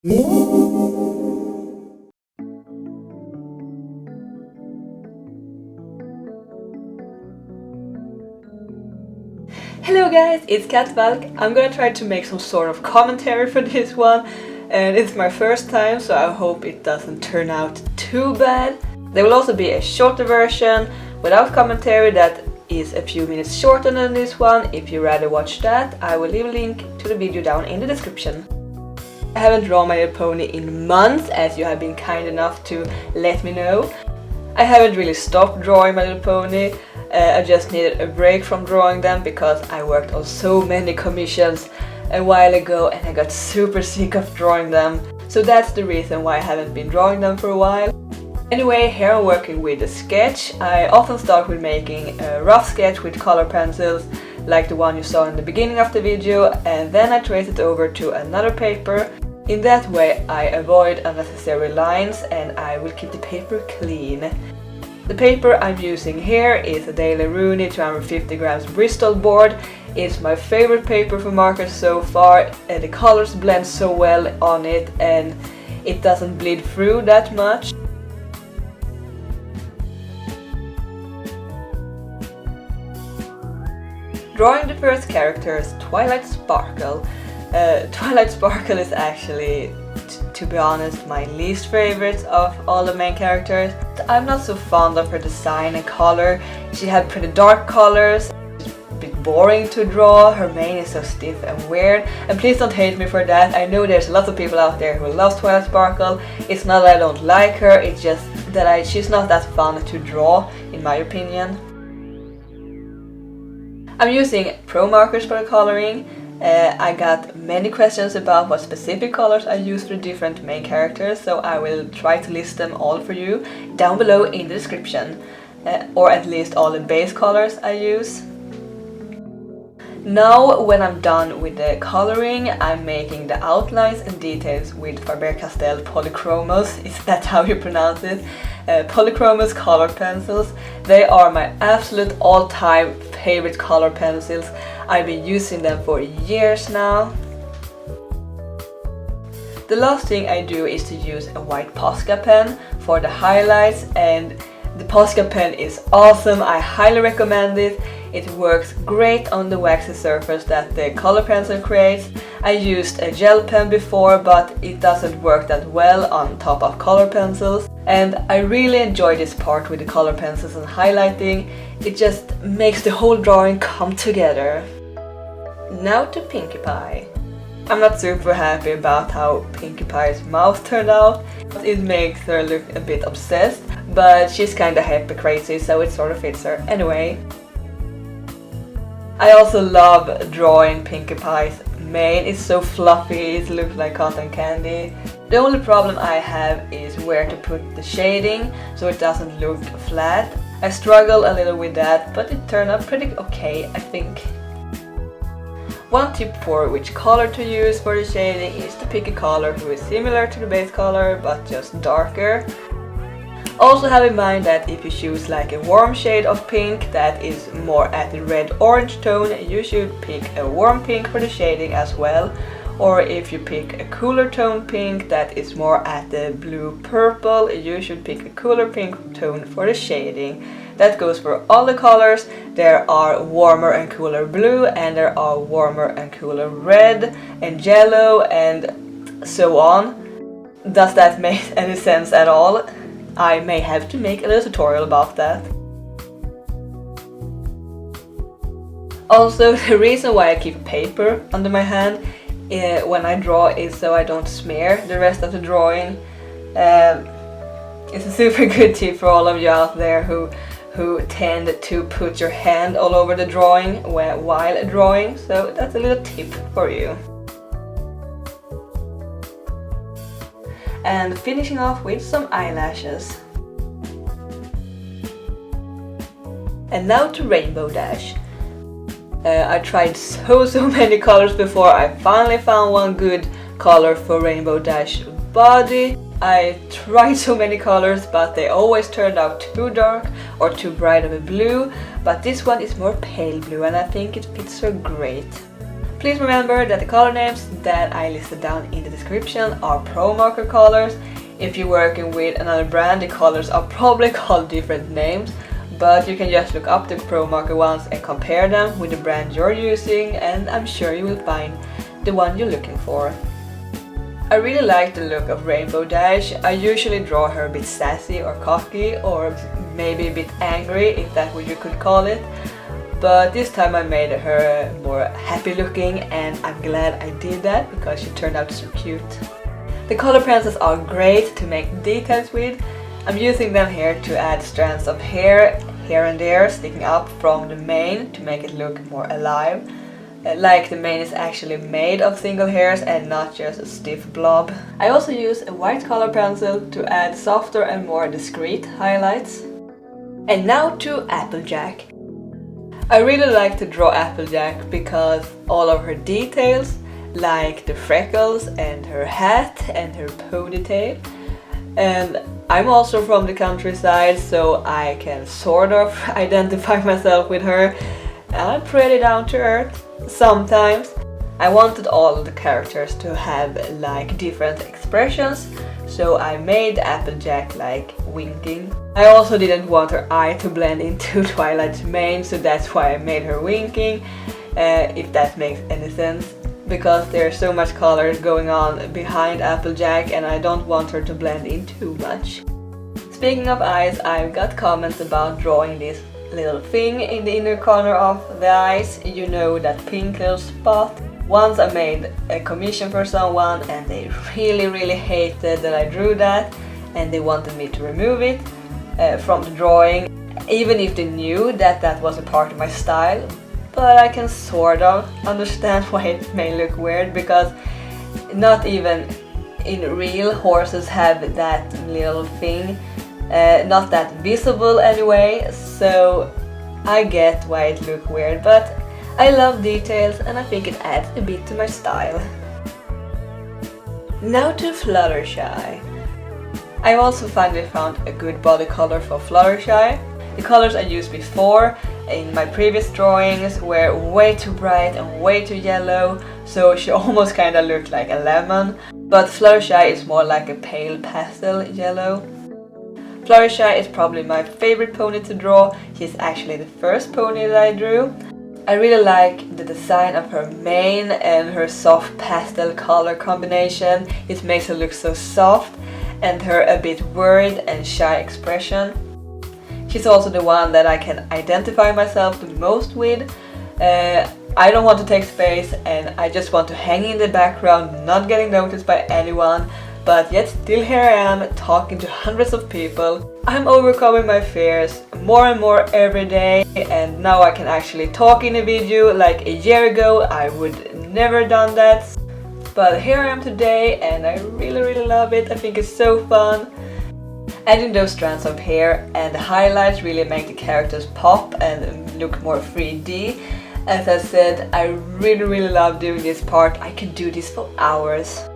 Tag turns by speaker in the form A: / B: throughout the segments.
A: Hello guys, it's Kattvalk. I'm gonna try to make some sort of commentary for this one, and it's my first time, so I hope it doesn't turn out too bad. There will also be a shorter version without commentary that is a few minutes shorter than this one. If you rather watch that, I will leave a link to the video down in the description. I haven't drawn my little pony in months, as you have been kind enough to let me know. I haven't really stopped drawing my little pony. I just needed a break from drawing them because I worked on so many commissions a while ago and I got super sick of drawing them. So that's the reason why I haven't been drawing them for a while. Anyway, here I'm working with a sketch. I often start with making a rough sketch with color pencils, like the one you saw in the beginning of the video, and then I trace it over to another paper. In that way I avoid unnecessary lines and I will keep the paper clean. The paper I'm using here is a Daler-Rowney 250 grams Bristol board. It's my favorite paper for markers so far. The colors blend so well on it and it doesn't bleed through that much. Drawing the first character is Twilight Sparkle. Twilight Sparkle is actually, to be honest, my least favorite of all the main characters. I'm not so fond of her design and color. She had pretty dark colors. It's a bit boring to draw. Her mane is so stiff and weird. And please don't hate me for that. I know there's lots of people out there who love Twilight Sparkle. It's not that I don't like her, it's just that she's not that fun to draw, in my opinion. I'm using ProMarkers for the coloring. I got many questions about what specific colors I use for the different main characters, so I will try to list them all for you down below in the description, or at least all the base colors I use. Now, when I'm done with the coloring, I'm making the outlines and details with Faber-Castell Polychromos. Is that how you pronounce it? Polychromos color pencils. They are my absolute all-time favorite color pencils. I've been using them for years now. The last thing I do is to use a white Posca pen for the highlights, and the Posca pen is awesome. I highly recommend it. It works great on the waxy surface that the color pencil creates. I used a gel pen before, but it doesn't work that well on top of color pencils. And I really enjoy this part with the color pencils and highlighting. It just makes the whole drawing come together. Now to Pinkie Pie. I'm not super happy about how Pinkie Pie's mouth turned out. It makes her look a bit obsessed, but she's kinda happy crazy, so it sort of fits her anyway. I also love drawing Pinkie Pie's mane. It's so fluffy, it looks like cotton candy. The only problem I have is where to put the shading so it doesn't look flat. I struggle a little with that, but it turned out pretty okay, I think. One tip for which color to use for the shading is to pick a color who is similar to the base color but just darker. Also have in mind that if you choose like a warm shade of pink that is more at the red-orange tone, you should pick a warm pink for the shading as well. Or if you pick a cooler tone pink that is more at the blue-purple, you should pick a cooler pink tone for the shading. That goes for all the colors. There are warmer and cooler blue, and there are warmer and cooler red and yellow and so on. Does that make any sense at all? I may have to make a little tutorial about that. Also, the reason why I keep paper under my hand when I draw is so I don't smear the rest of the drawing. It's a super good tip for all of you out there who tend to put your hand all over the drawing while drawing, so that's a little tip for you. And finishing off with some eyelashes. And now to Rainbow Dash. I tried so many colors before I finally found one good color for Rainbow Dash body. I tried so many colors, but they always turned out too dark or too bright of a blue, but this one is more pale blue and I think it fits her great. Please remember that the color names that I listed down in the description are ProMarker colors. If you're working with another brand, the colors are probably called different names, but you can just look up the ProMarker ones and compare them with the brand you're using, and I'm sure you will find the one you're looking for. I really like the look of Rainbow Dash. I usually draw her a bit sassy or cocky, or maybe a bit angry, if that's what you could call it. But this time I made her more happy looking, and I'm glad I did that because she turned out so cute. The color pencils are great to make details with. I'm using them here to add strands of hair here and there sticking up from the mane to make it look more alive. Like the mane is actually made of single hairs and not just a stiff blob. I also use a white color pencil to add softer and more discreet highlights. And now to Applejack. I really like to draw Applejack because all of her details, like the freckles and her hat and her ponytail. And I'm also from the countryside, so I can sort of identify myself with her. I'm pretty down to earth. Sometimes I wanted all of the characters to have like different expressions, so I made Applejack like winking. I also didn't want her eye to blend into Twilight's mane, so that's why I made her winking, if that makes any sense, because there's so much color going on behind Applejack and I don't want her to blend in too much. Speaking of eyes, I've got comments about drawing this little thing in the inner corner of the eyes, you know, that pink little spot. Once I made a commission for someone and they really hated that I drew that, and they wanted me to remove it from the drawing, even if they knew that that was a part of my style. But I can sort of understand why it may look weird, because not even in real horses have that little thing. Not that visible anyway, so I get why it looked weird, but I love details and I think it adds a bit to my style. Now to Fluttershy. I also finally found a good body color for Fluttershy. The colors I used before in my previous drawings were way too bright and way too yellow, so she almost kinda looked like a lemon, but Fluttershy is more like a pale pastel yellow. Fluttershy is probably my favorite pony to draw. She's actually the first pony that I drew. I really like the design of her mane and her soft pastel color combination. It makes her look so soft, and her a bit worried and shy expression. She's also the one that I can identify myself the most with. I don't want to take space and I just want to hang in the background, not getting noticed by anyone. But yet still here I am, talking to hundreds of people. I'm overcoming my fears more and more every day, and now I can actually talk in a video. Like a year ago I would never done that. But here I am today and I really love it. I think it's so fun. Adding those strands of hair and the highlights really make the characters pop and look more 3D. As I said, I really love doing this part. I can do this for hours.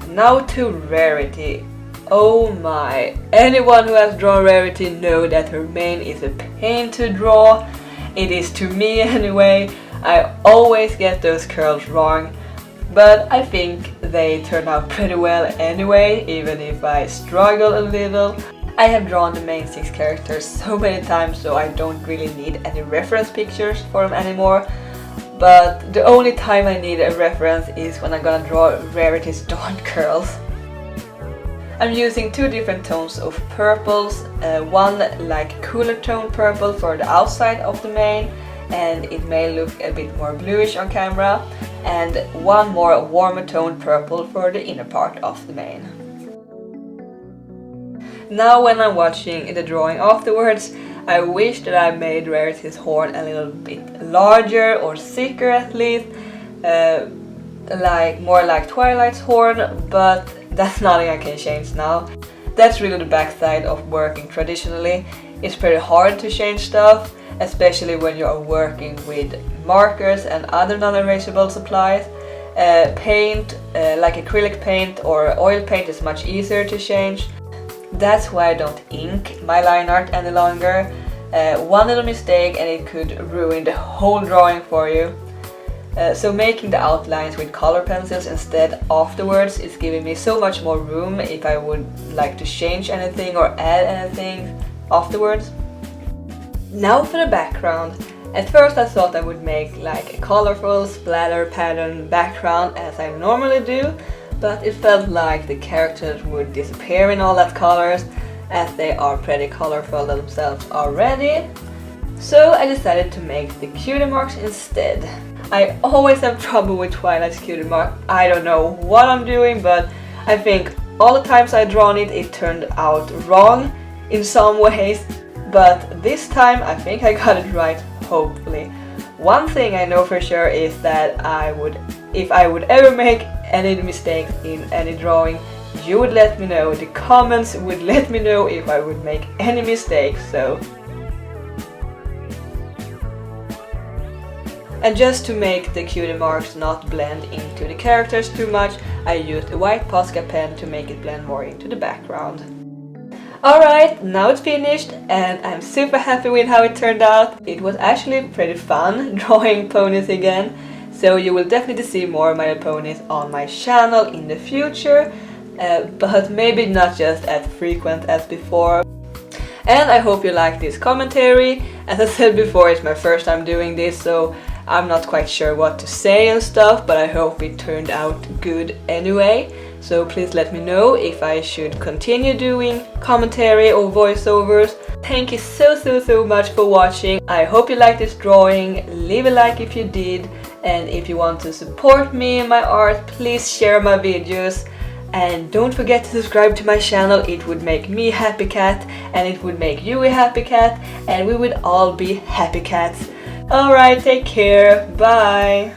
A: Now to Rarity. Oh my, anyone who has drawn Rarity know that her mane is a pain to draw. It is to me anyway. I always get those curls wrong, but I think they turn out pretty well anyway, even if I struggle a little. I have drawn the main 6 characters so many times, so I don't really need any reference pictures for them anymore. But the only time I need a reference is when I'm gonna draw Rarity's dawn curls. I'm using 2 different tones of purples, one like cooler tone purple for the outside of the mane, and it may look a bit more bluish on camera, and one more warmer tone purple for the inner part of the mane. Now when I'm watching the drawing afterwards, I wish that I made Rarity's horn a little bit larger or thicker at least, more like Twilight's horn, but that's nothing I can change now. That's really the backside of working traditionally. It's pretty hard to change stuff, especially when you are working with markers and other non-erasable supplies. Paint, like acrylic paint or oil paint, is much easier to change. That's why I don't ink my line art any longer. one little mistake and it could ruin the whole drawing for you. So making the outlines with color pencils instead afterwards is giving me so much more room if I would like to change anything or add anything afterwards. Now for the background. At first I thought I would make like a colorful splatter pattern background as I normally do, but it felt like the characters would disappear in all that colors as they are pretty colorful themselves already. So I decided to make the cutie marks instead. I always have trouble with Twilight's cutie mark. I don't know what I'm doing, but I think all the times I drawn it, it turned out wrong in some ways. But this time I think I got it right, hopefully. One thing I know for sure is that if I would ever make any mistakes in any drawing, you would let me know. The comments would let me know if I would make any mistakes, so. And just to make the cutie marks not blend into the characters too much, I used a white Posca pen to make it blend more into the background. Alright, now it's finished and I'm super happy with how it turned out. It was actually pretty fun drawing ponies again, so you will definitely see more of my ponies on my channel in the future, but maybe not just as frequent as before. And I hope you like this commentary. As I said before, it's my first time doing this, so I'm not quite sure what to say and stuff, but I hope it turned out good anyway. So please let me know if I should continue doing commentary or voiceovers. Thank you so much for watching. I hope you liked this drawing. Leave a like if you did. And if you want to support me and my art, please share my videos. And don't forget to subscribe to my channel. It would make me happy cat, and it would make you a happy cat, and we would all be happy cats. Alright, take care. Bye.